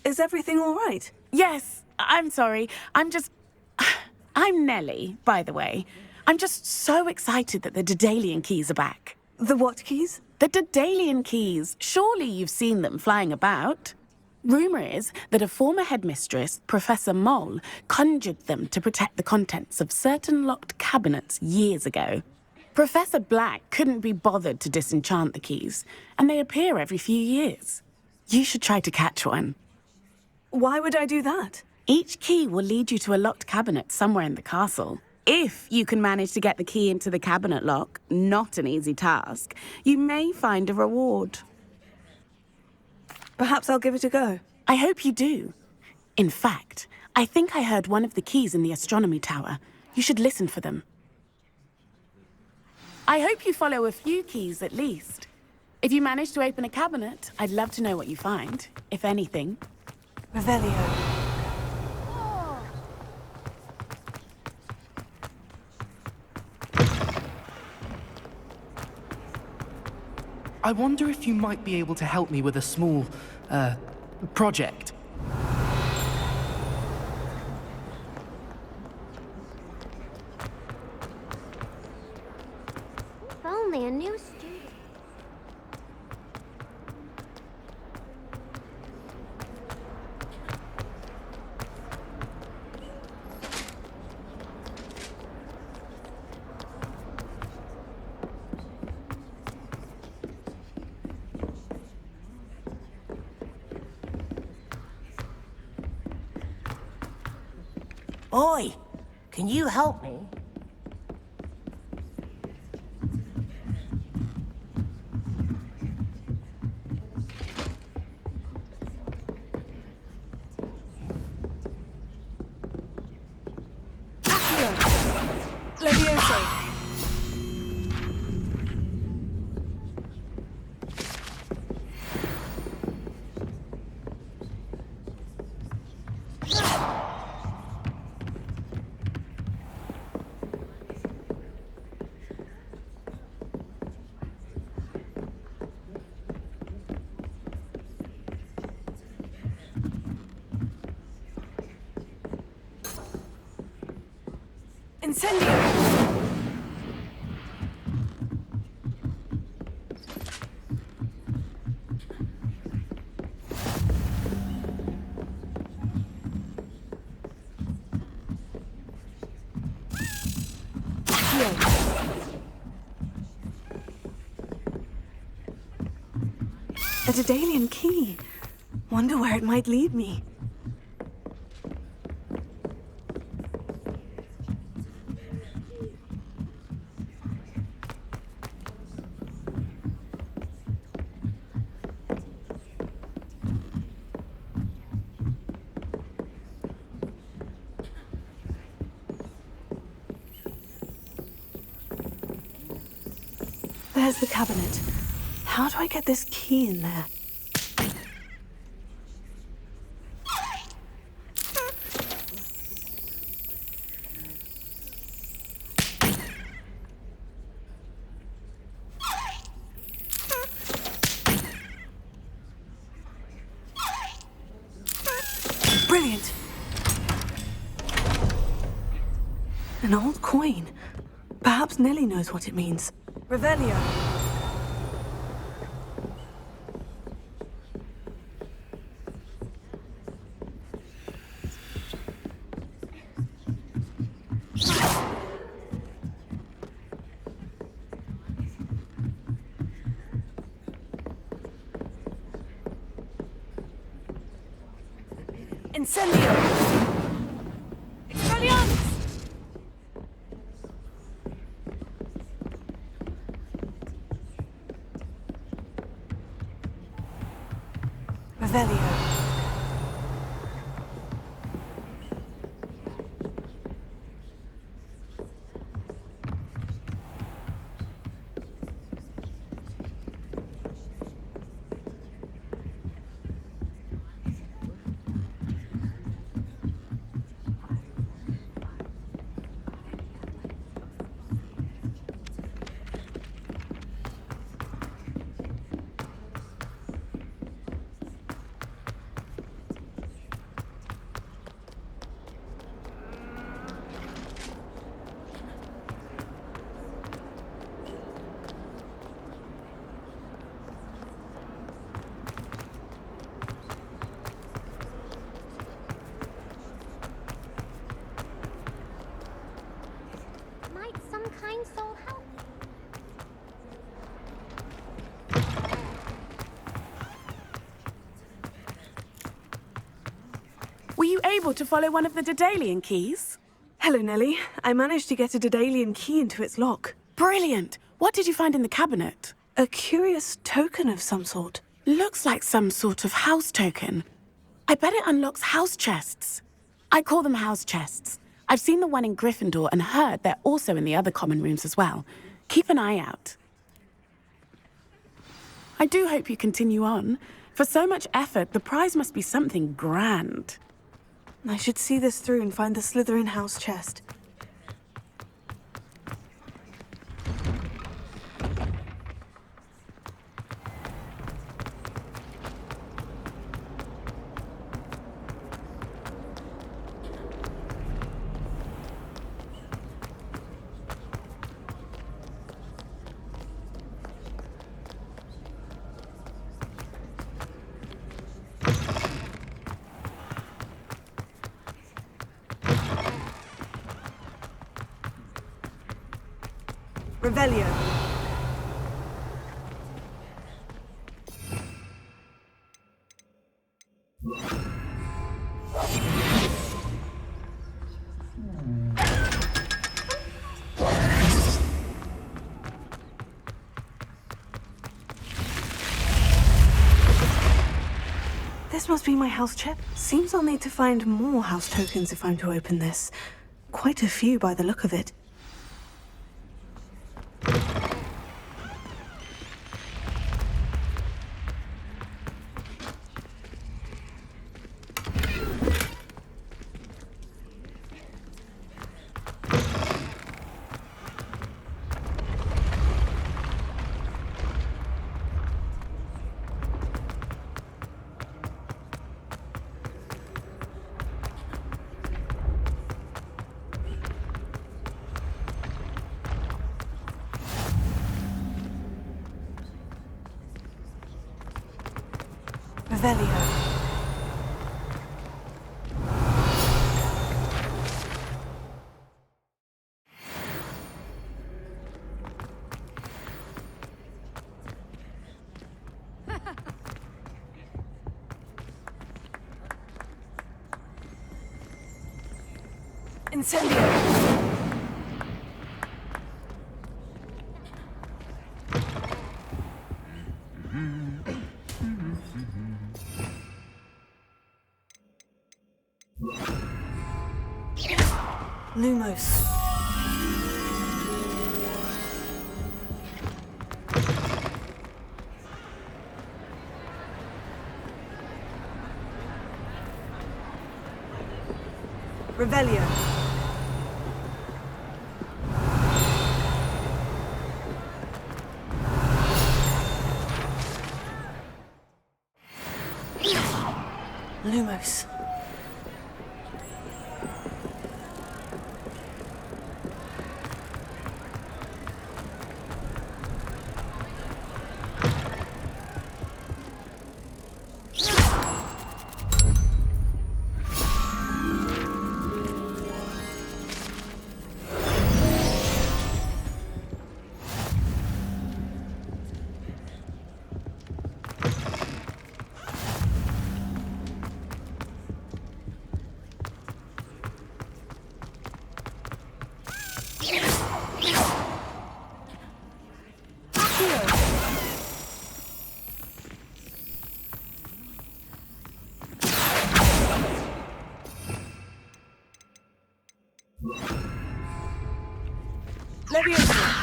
Is everything all right? Yes, I'm sorry. I'm Nellie, by the way. I'm just so excited that the Daedalian keys are back. The what keys? The Daedalian keys. Surely you've seen them flying about. Rumour is that a former headmistress, Professor Moll, conjured them to protect the contents of certain locked cabinets years ago. Professor Black couldn't be bothered to disenchant the keys, and they appear every few years. You should try to catch one. Why would I do that? Each key will lead you to a locked cabinet somewhere in the castle. If you can manage to get the key into the cabinet lock, not an easy task, you may find a reward. Perhaps I'll give it a go. I hope you do. In fact, I think I heard one of the keys in the astronomy tower. You should listen for them. I hope you follow a few keys at least. If you manage to open a cabinet, I'd love to know what you find, if anything. Revelio. I wonder if you might be able to help me with a small, project. If only a new student. Oi, can you help me? Levioso. Incendio! A Daedalian key. Wonder where it might lead me. There's the cabinet. How do I get this key in there? Brilliant! An old coin. Perhaps Nellie knows what it means. Revelio. Incendio! Expelliarmus! Revelio. able to follow one of the Daedalian keys? Hello, Nellie. I managed to get a Daedalian key into its lock. Brilliant! What did you find in the cabinet? A curious token of some sort. Looks like some sort of house token. I bet it unlocks house chests. I call them house chests. I've seen the one in Gryffindor and heard they're also in the other common rooms as well. Keep an eye out. I do hope you continue on. For so much effort, the prize must be something grand. I should see this through and find the Slytherin house chest. Revelio. This must be my house check. Seems I'll need to find more house tokens if I'm to open this. Quite a few by the look of it. Revelio. Incendio. Lumos. Revelio. Lumos. Leviosa.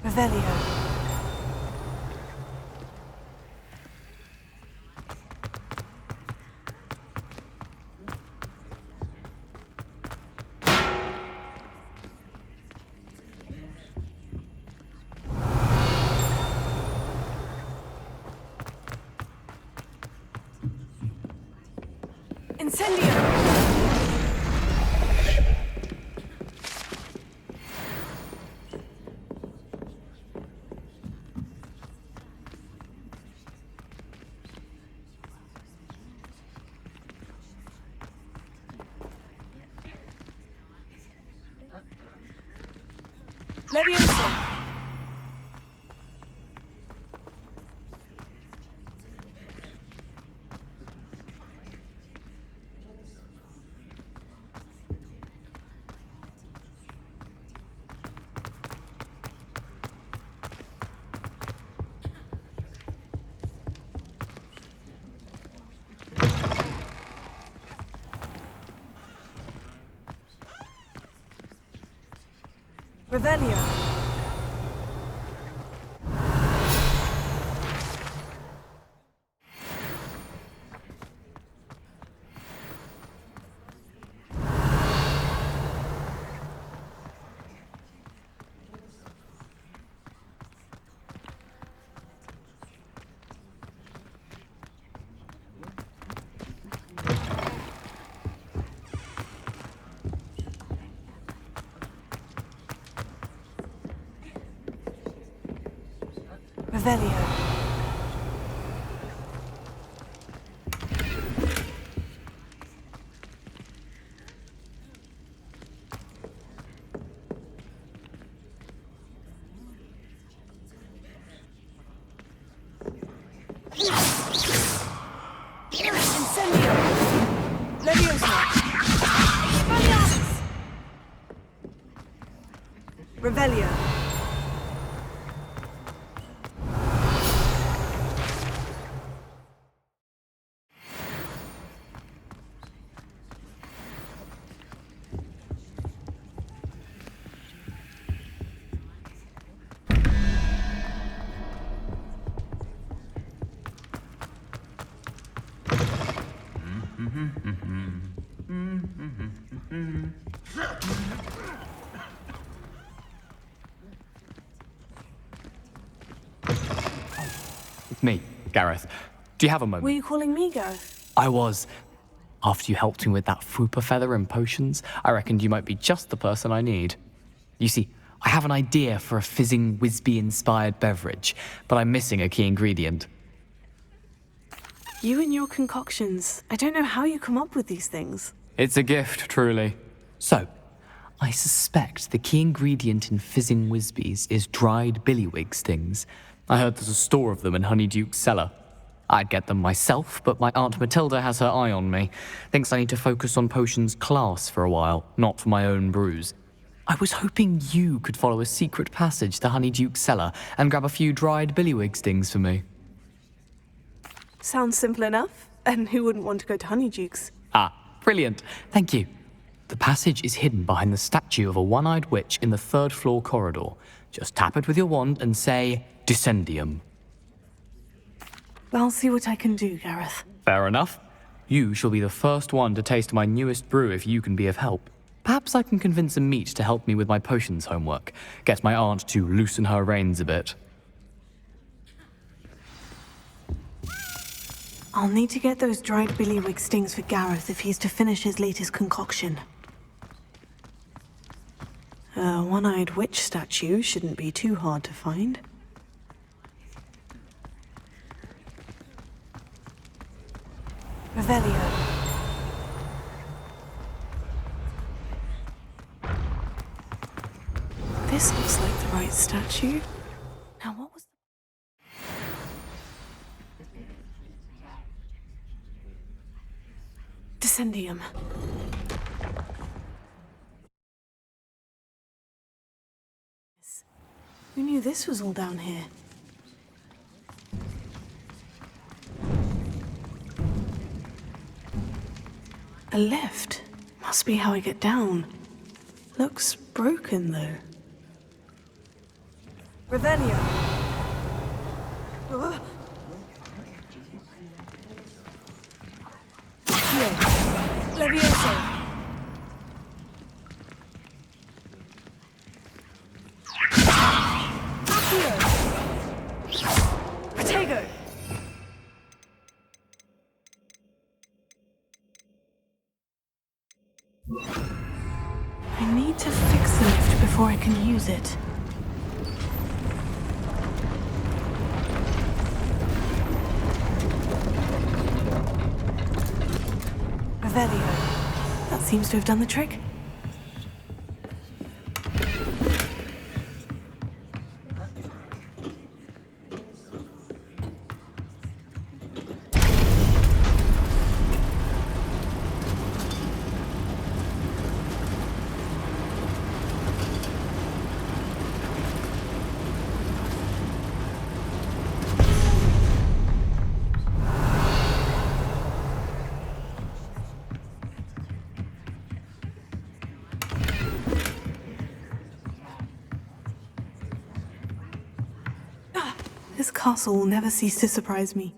Revelio. Incendio! Leviosa! Revelio. Revelio. Incendio. Leviosa. Expelliarmus. Revelio. It's me, Gareth. Do you have a moment? Were you calling me, Gareth? I was. After you helped me with that Fupa feather and potions, I reckoned you might be just the person I need. You see, I have an idea for a fizzing Wisby-inspired beverage, but I'm missing a key ingredient. You and your concoctions. I don't know how you come up with these things. It's a gift, truly. So, I suspect the key ingredient in fizzing Wisbies is dried billywig stings. I heard there's a store of them in Honeyduke's cellar. I'd get them myself, but my Aunt Matilda has her eye on me. Thinks I need to focus on potions class for a while, not for my own brews. I was hoping you could follow a secret passage to Honeyduke's cellar and grab a few dried billywig stings for me. Sounds simple enough. And who wouldn't want to go to Honeyduke's? Ah, brilliant. Thank you. The passage is hidden behind the statue of a one-eyed witch in the third-floor corridor. Just tap it with your wand and say, Descendium. I'll see what I can do, Gareth. Fair enough. You shall be the first one to taste my newest brew if you can be of help. Perhaps I can convince a meat to help me with my potions homework. Get my aunt to loosen her reins a bit. I'll need to get those dried billywig stings for Gareth if he's to finish his latest concoction. A one-eyed witch statue shouldn't be too hard to find. Revelio. This looks like the right statue. Now what was Descendium. Who knew this was all down here? A lift. Must be how I get down. Looks broken, though. Revelio. Ugh. Leviosa. Protego. I need to fix the lift before I can use it. Revelio. That seems to have done the trick. This castle will never cease to surprise me.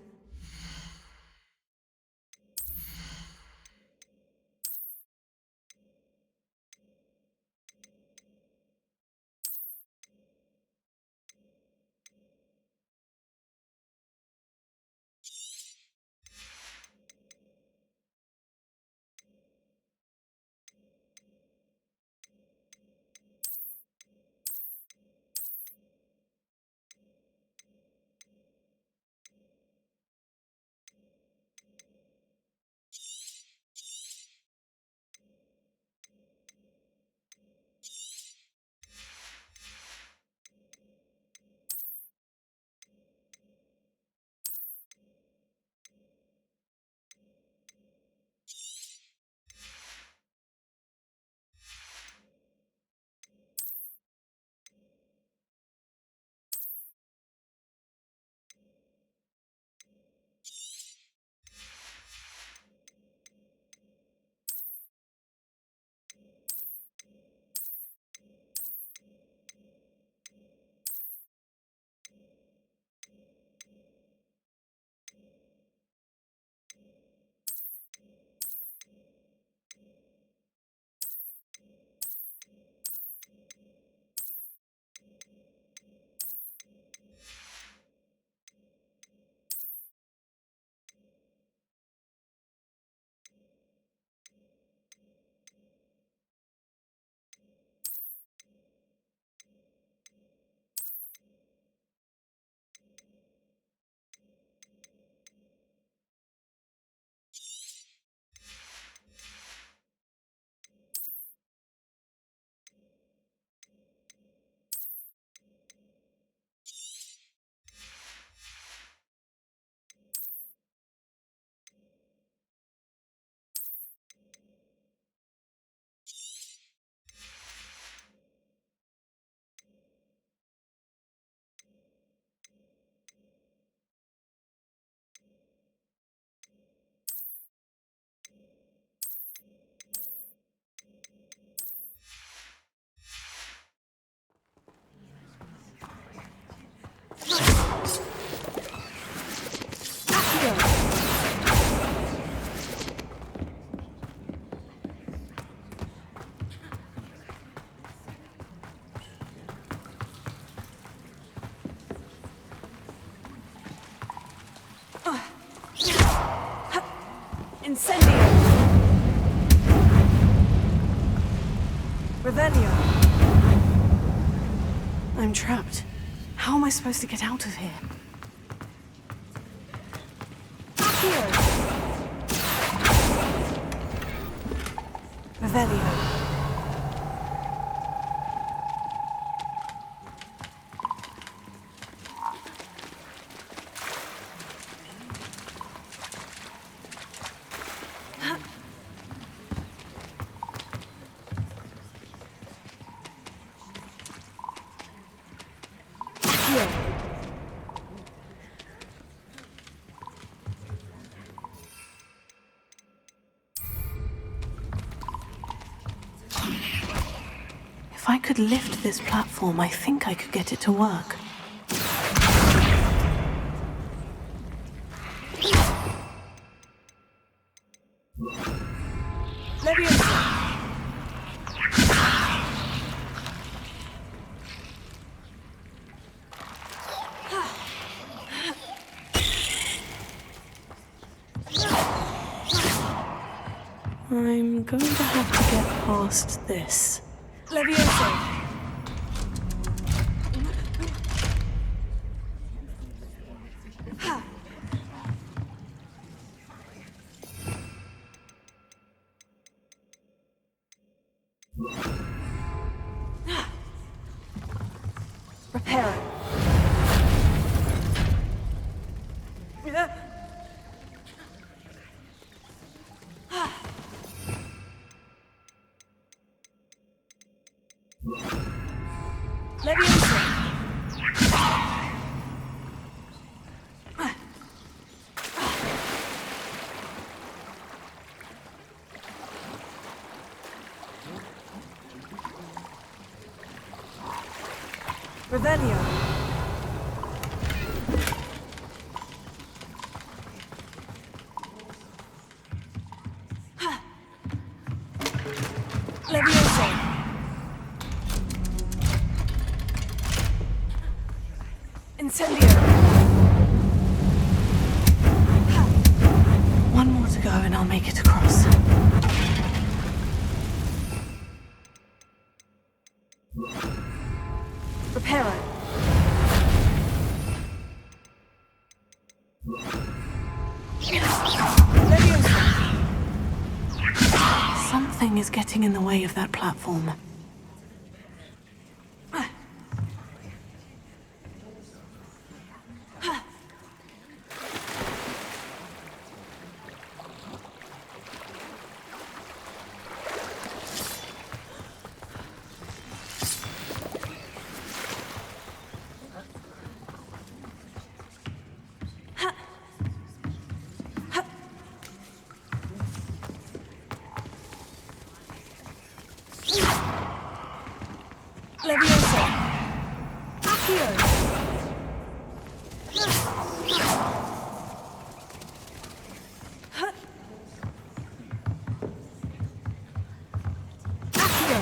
Incendio! Revelio! I'm trapped. How am I supposed to get out of here? Here! Revelio! If I could lift this platform, I think I could get it to work. I'm going to have to get past this. Levioso! Repair it. Leviosa! Revelio! Leviosa! Incendio! One more to go and I'll make it across. Reparo. Leviosa! Something is getting in the way of that platform. Leviosa! Accio! Accio!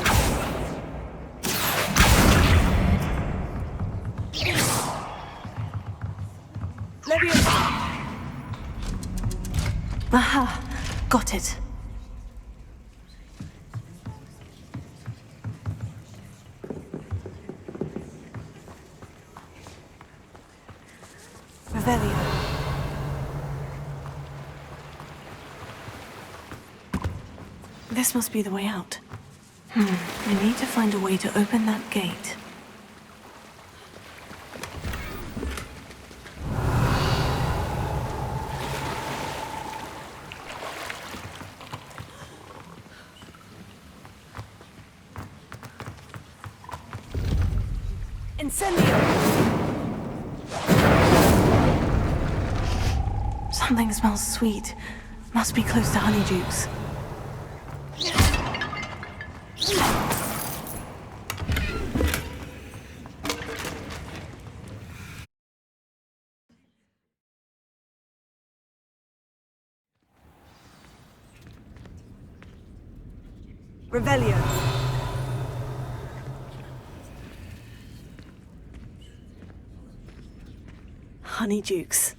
Leviosa! Aha! Got it. Revelio. This must be the way out. I need to find a way to open that gate. Incendio! Something smells sweet. Must be close to Honeydukes. Revelio. Honeydukes.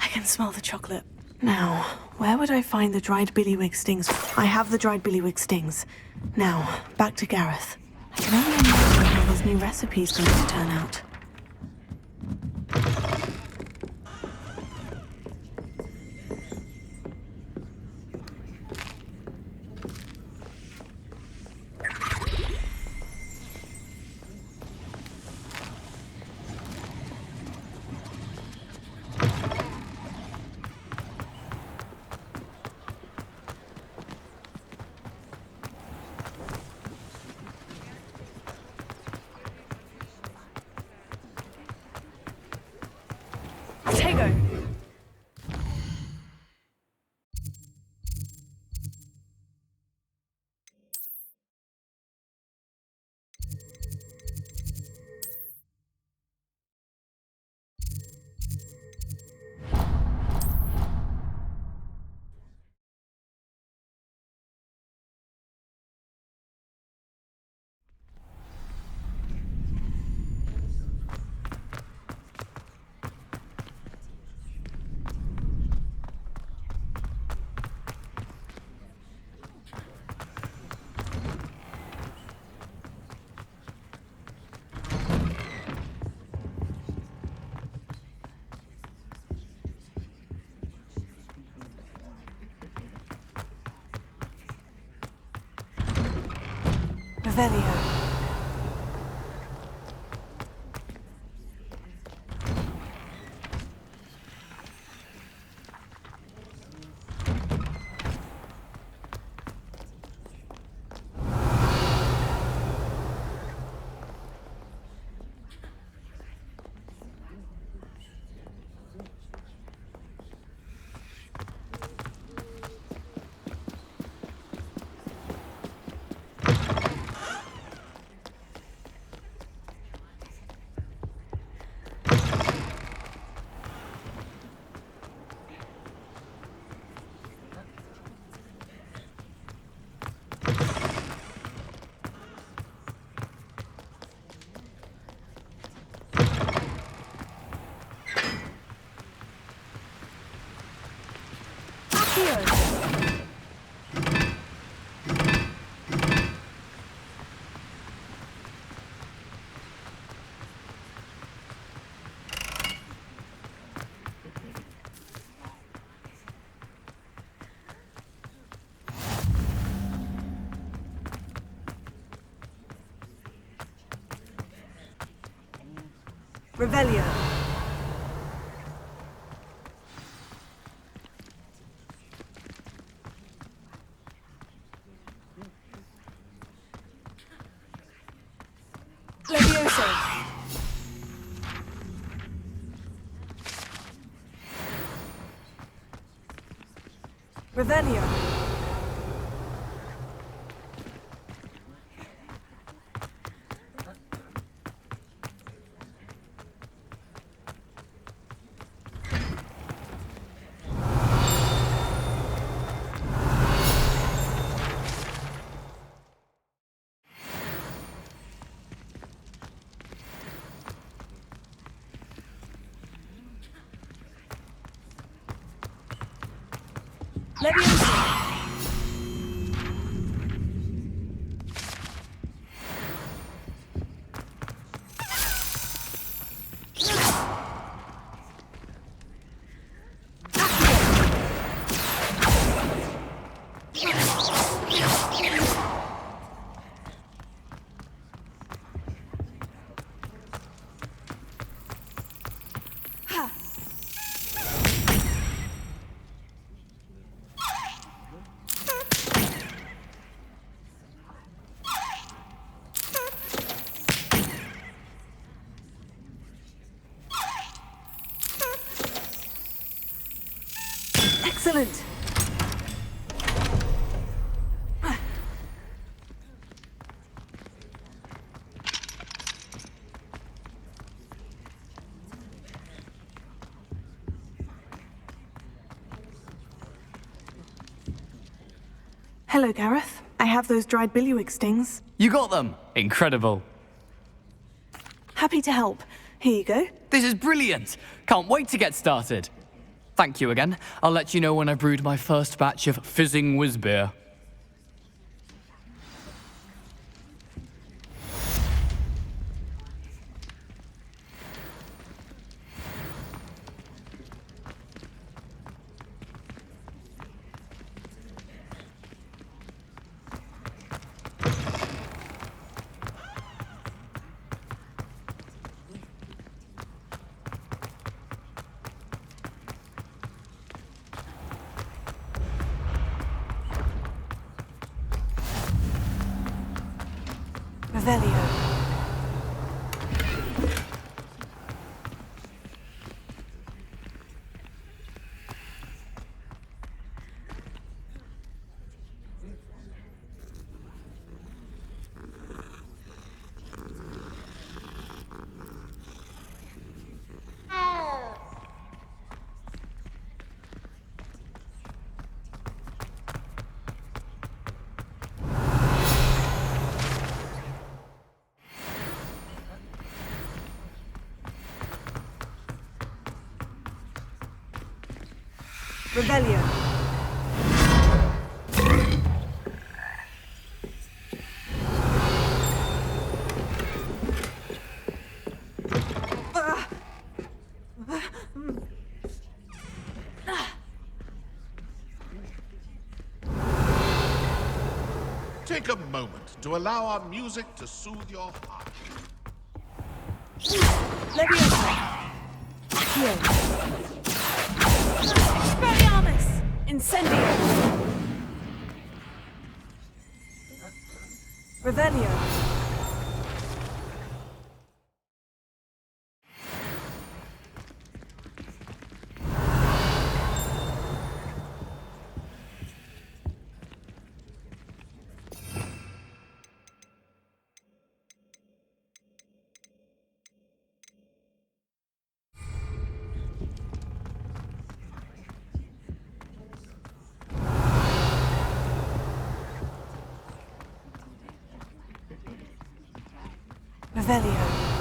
I can smell the chocolate. Now, where would I find the dried billywig stings? I have the dried billywig stings. Now, back to Gareth. I can only imagine how this new recipe's going to turn out. Revelio. Revelio. Levioso. Revelio. Levioso. Excellent. Hello, Gareth. I have those dried billywig stings. You got them! Incredible. Happy to help. Here you go. This is brilliant! Can't wait to get started. Thank you again. I'll let you know when I've brewed my first batch of fizzing whiz beer. Revelio. Revelio. Take a moment to allow our music to soothe your heart. Leviosa! Accio! Expelliarmus! Incendio! Revelio! Revelio.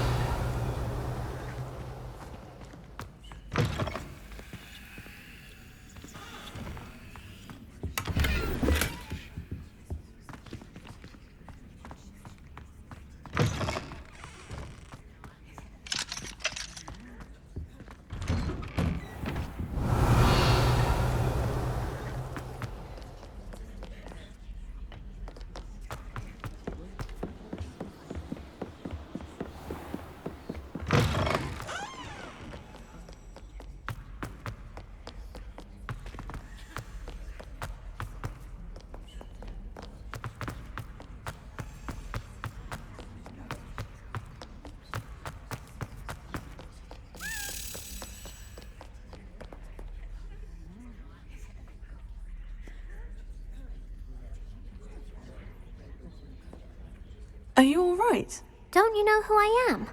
Are you all right? Don't you know who I am?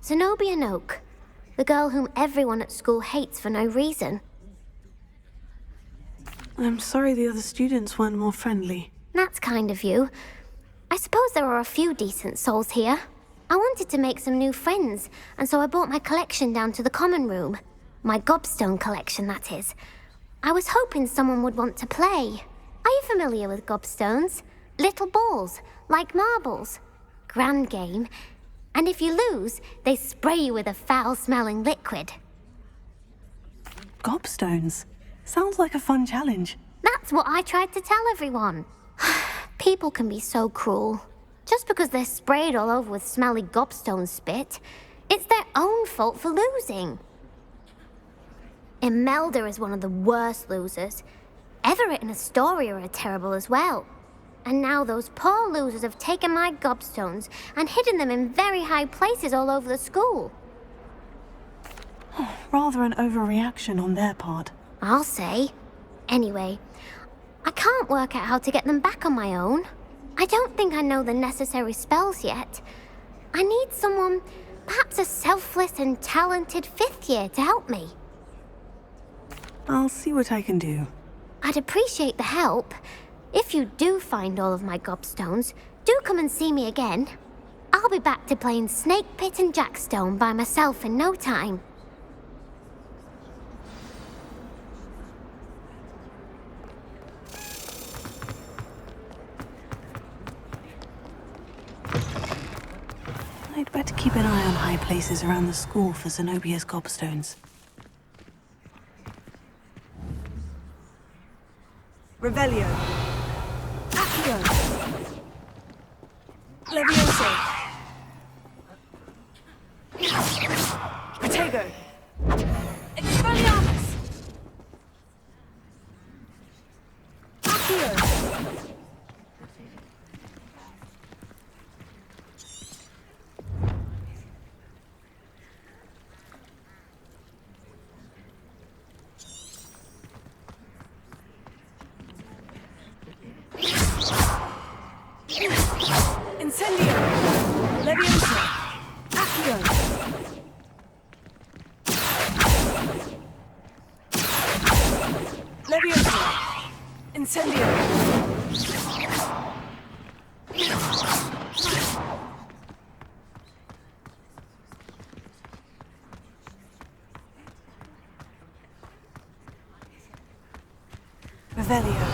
Zenobia Noak, the girl whom everyone at school hates for no reason. I'm sorry the other students weren't more friendly. That's kind of you. I suppose there are a few decent souls here. I wanted to make some new friends, and so I brought my collection down to the common room. My gobstone collection, that is. I was hoping someone would want to play. Are you familiar with gobstones? Little balls, like marbles. Grand game. And if you lose, they spray you with a foul-smelling liquid. Gobstones? Sounds like a fun challenge. That's what I tried to tell everyone. People can be so cruel. Just because they're sprayed all over with smelly gobstone spit, it's their own fault for losing. Imelda is one of the worst losers. Everett and Astoria are terrible as well. And now those poor losers have taken my gobstones and hidden them in very high places all over the school. Rather an overreaction on their part. I'll say. Anyway, I can't work out how to get them back on my own. I don't think I know the necessary spells yet. I need someone, perhaps a selfless and talented fifth year to help me. I'll see what I can do. I'd appreciate the help. If you do find all of my gobstones, do come and see me again. I'll be back to playing Snake Pit and Jackstone by myself in no time. I'd better keep an eye on high places around the school for Zenobia's gobstones. Revelio. Accio. Leviosa. Protego. Expelliarmus. Accio. Incendio! Leviosa! Accio! Leviosa! Incendio! Revelio.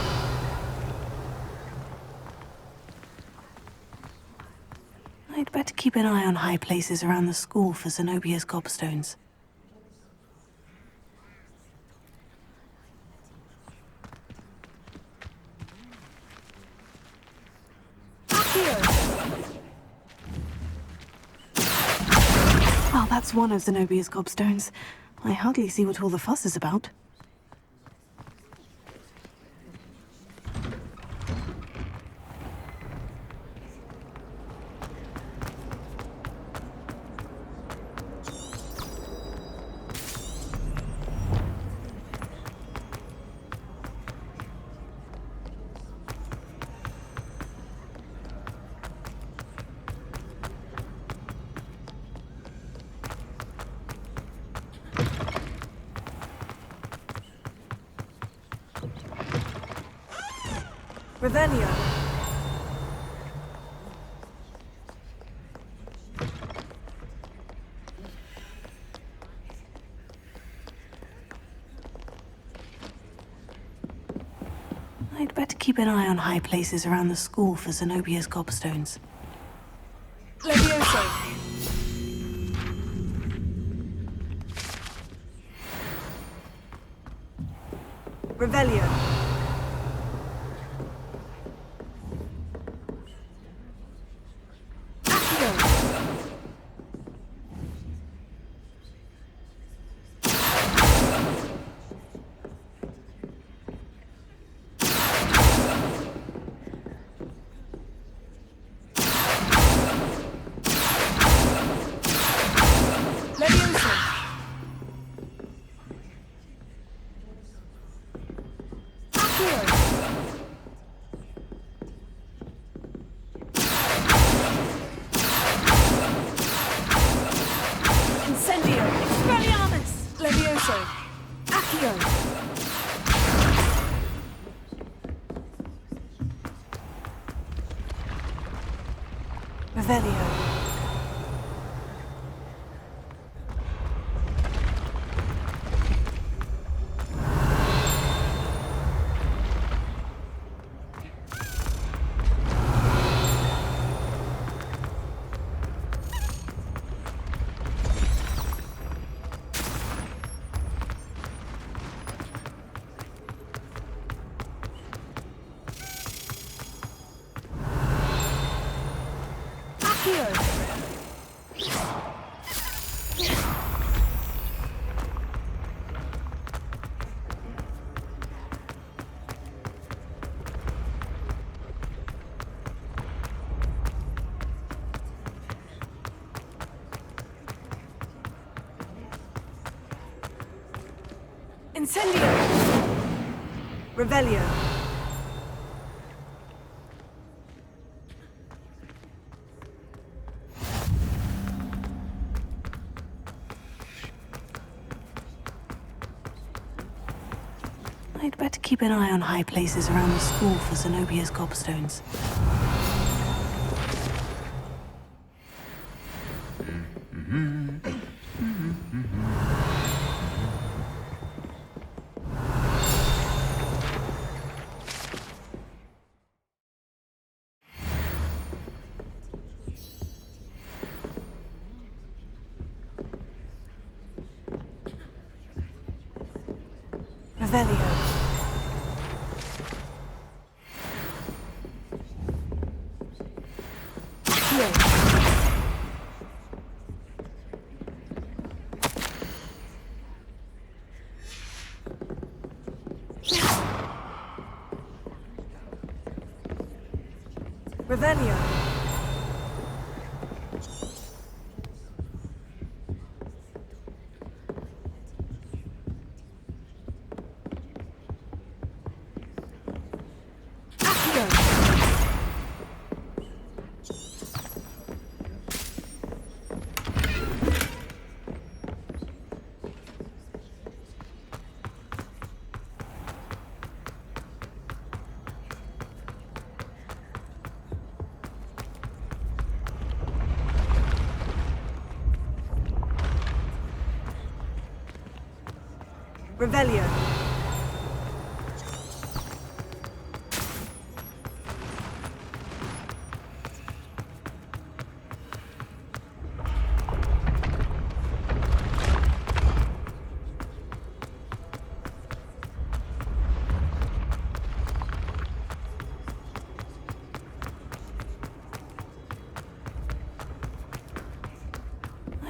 I'd better keep an eye on high places around the school for Zenobia's gobstones. Well, that's one of Zenobia's gobstones. I hardly see what all the fuss is about. Revelio. I'd better keep an eye on high places around the school for Zenobia's gobstones. Levioso. Revelio. Revelio. Incendio! Revelio. I'd better keep an eye on high places around the school for Zenobia's gobstones. Revelio. Revelio. Revelio.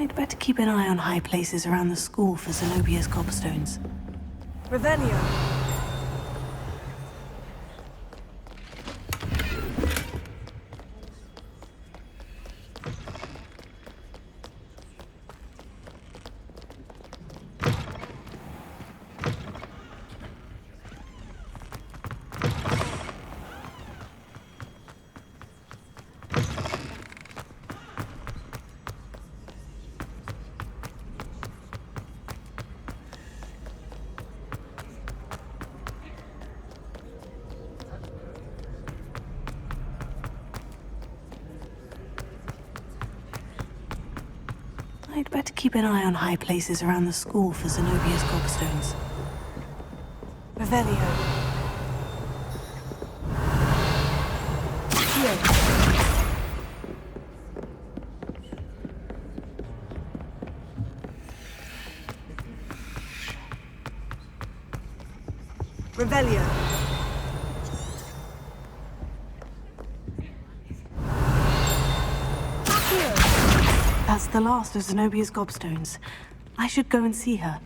I'd better keep an eye on high places around the school for Zenobia's gobstones. Revelio. I'd better keep an eye on high places around the school for Zenobia's gobstones. Revelio. Here. Revelio. That's the last of Zenobia's gobstones. I should go and see her.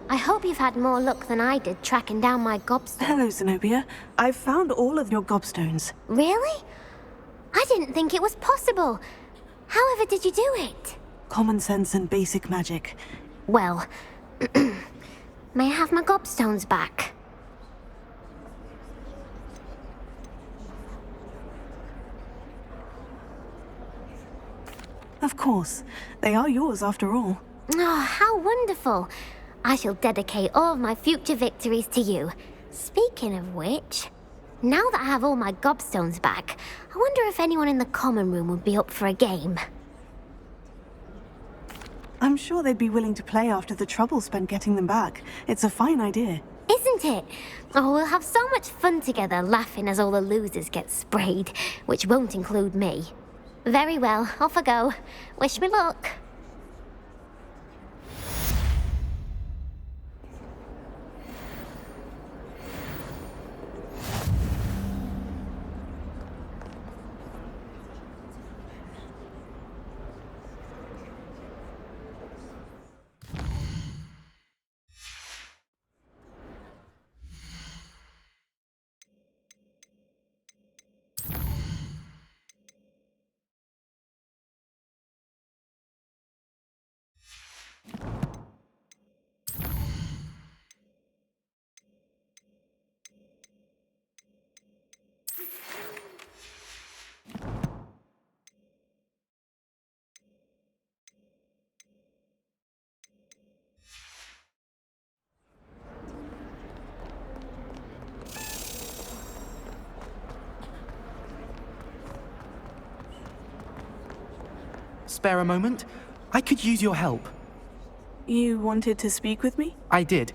I hope you've had more luck than I did tracking down my gobstone. Hello, Zenobia. I've found all of your gobstones. Really? I didn't think it was possible. However did you do it? Common sense and basic magic. Well, may I have my gobstones back? Of course. They are yours after all. Oh, how wonderful. I shall dedicate all of my future victories to you. Speaking of which, now that I have all my gobstones back, I wonder if anyone in the common room would be up for a game. I'm sure they'd be willing to play after the trouble spent getting them back. It's a fine idea. Isn't it? Oh, we'll have so much fun together laughing as all the losers get sprayed, which won't include me. Very well, off I go. Wish me luck. Spare a moment? I could use your help. You wanted to speak with me? I did.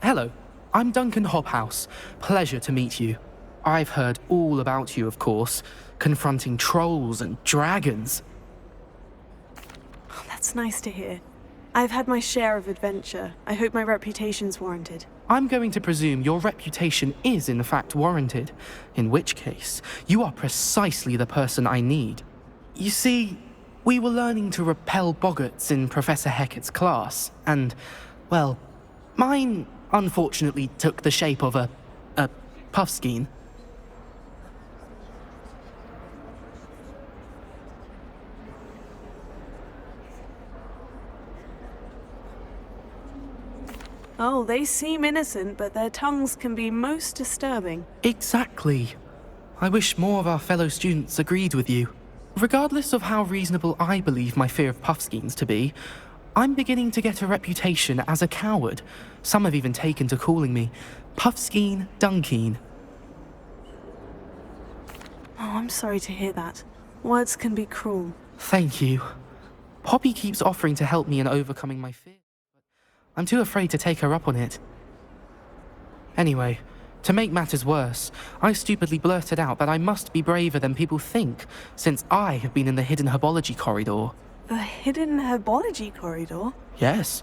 Hello, I'm Duncan Hobhouse. Pleasure to meet you. I've heard all about you, of course, confronting trolls and dragons. Oh, that's nice to hear. I've had my share of adventure. I hope my reputation's warranted. I'm going to presume your reputation is in fact warranted, in which case, you are precisely the person I need. You see, we were learning to repel boggarts in Professor Hecat's class, and, well, mine unfortunately took the shape of a puffskein. Oh, they seem innocent, but their tongues can be most disturbing. Exactly. I wish more of our fellow students agreed with you. Regardless of how reasonable I believe my fear of puffskeins to be, I'm beginning to get a reputation as a coward. Some have even taken to calling me Puffskein Dunkeen. Oh, I'm sorry to hear that. Words can be cruel. Thank you. Poppy keeps offering to help me in overcoming my fear. I'm too afraid to take her up on it. Anyway, to make matters worse, I stupidly blurted out that I must be braver than people think, since I have been in the hidden herbology corridor. The hidden herbology corridor? Yes.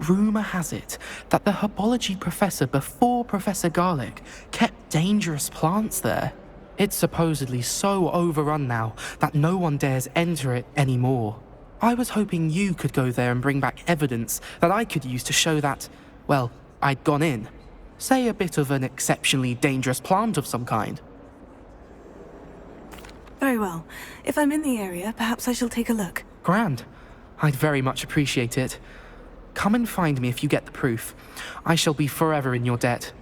Rumour has it that the herbology professor before Professor Garlic kept dangerous plants there. It's supposedly so overrun now that no one dares enter it anymore. I was hoping you could go there and bring back evidence that I could use to show that, well, I'd gone in. Say a bit of an exceptionally dangerous plant of some kind. Very well. If I'm in the area, perhaps I shall take a look. Grand. I'd very much appreciate it. Come and find me if you get the proof. I shall be forever in your debt.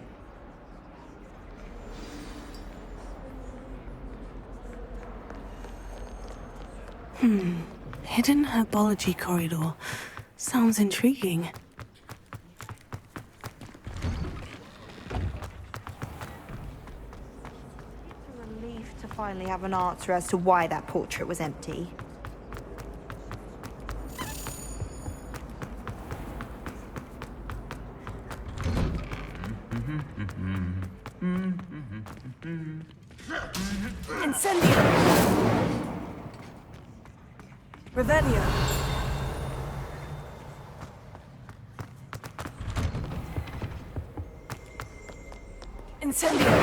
Hidden herbology corridor. Sounds intriguing. It's a relief to finally have an answer as to why that portrait was empty. Incendio! Revelio! Incendio!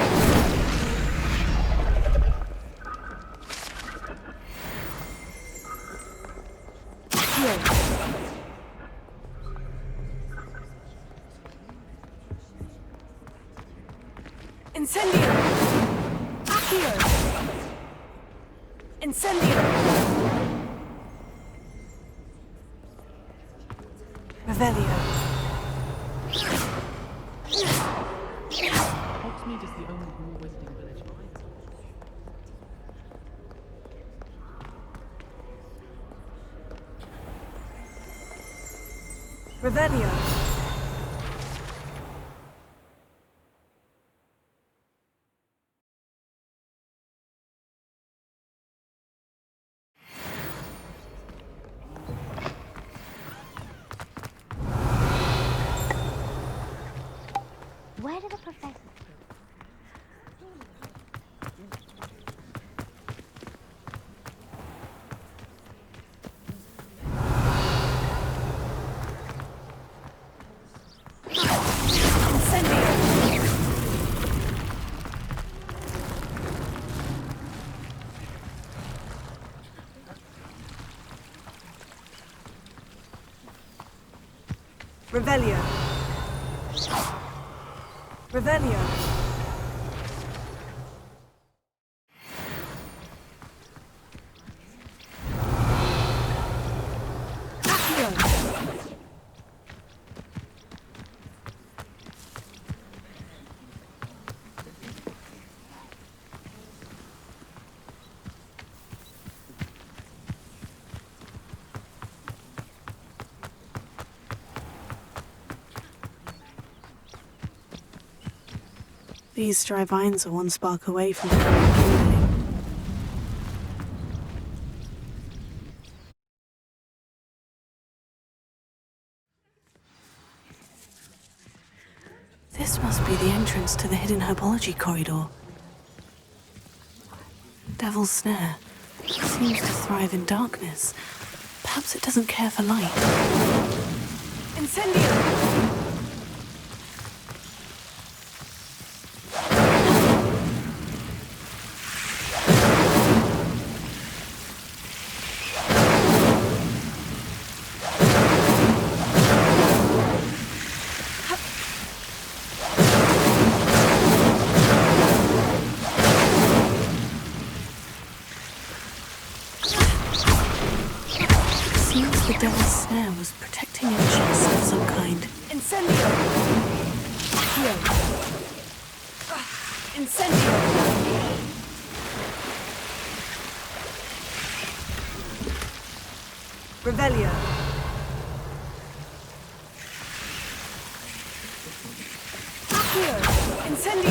Incendio! Accio! Incendio! Revelio. Hogsmeade is the only war-wielding village mines. Revelio. Where did the professor... Revelio. Revelio. Accio. These dry vines are one spark away from the kindling. This must be the entrance to the hidden herbology corridor. Devil's Snare seems to thrive in darkness. Perhaps it doesn't care for light. Incendio! The Devil's Snare was protecting a chest of some kind. Incendio! Accio! Incendio! Revelio! Incendio!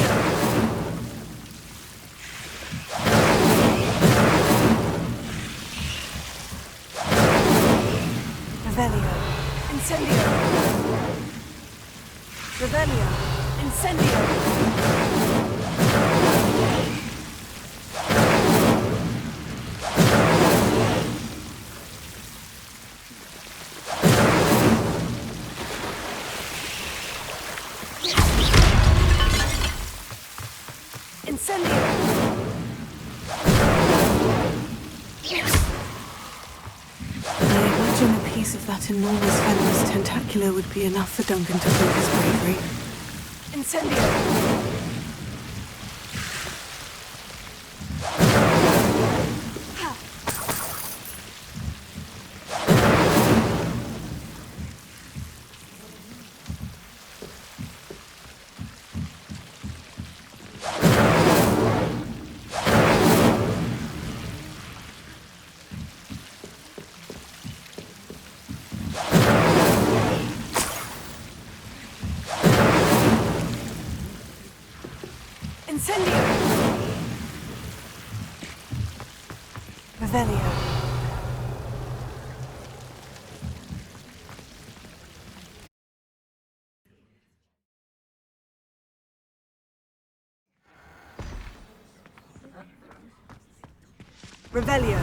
Revelio. Incendio. Revelio. Incendio. Incendio. I imagine a piece of that enormous venomous tentacular would be enough for Duncan to prove his bravery. Incendio! Incendio! Revelio. Revelio.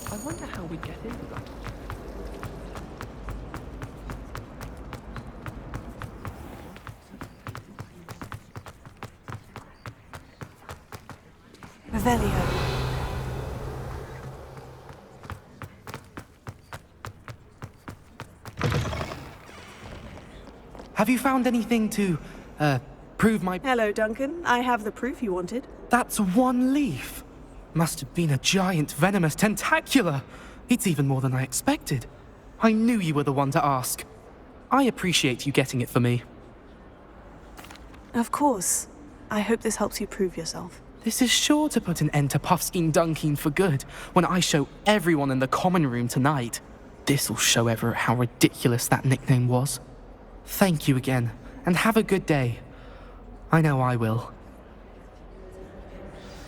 I wonder how we get into that. Revelio. Have you found anything to, prove my... Hello, Duncan. I have the proof you wanted. That's one leaf. Must have been a giant venomous tentacula. It's even more than I expected. I knew you were the one to ask. I appreciate you getting it for me. Of course. I hope this helps you prove yourself. This is sure to put an end to Puffskein Dunkin for good when I show everyone in the common room tonight. This'll show Everett how ridiculous that nickname was. Thank you again, and have a good day. I know I will.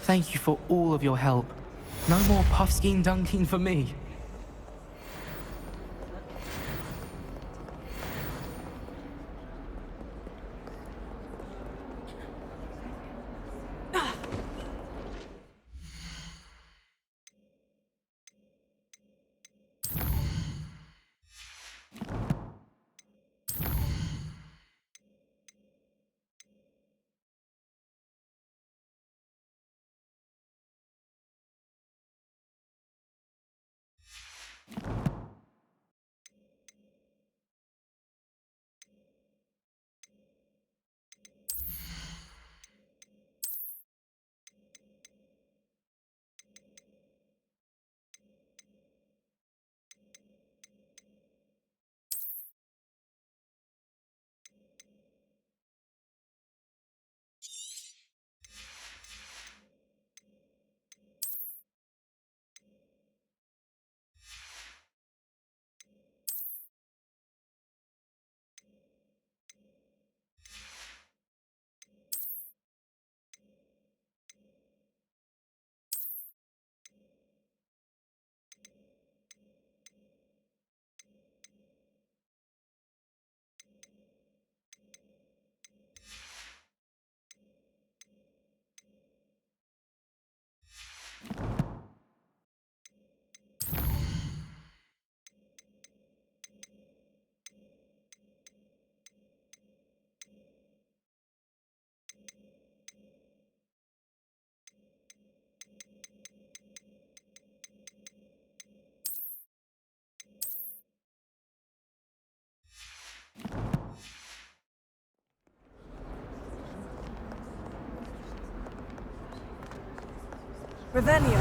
Thank you for all of your help. No more Puffskein Dunkin for me. Revelio.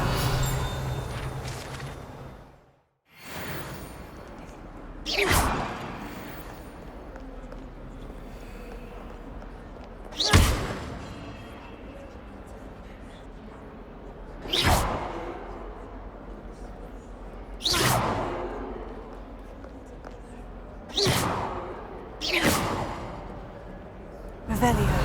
Revelio.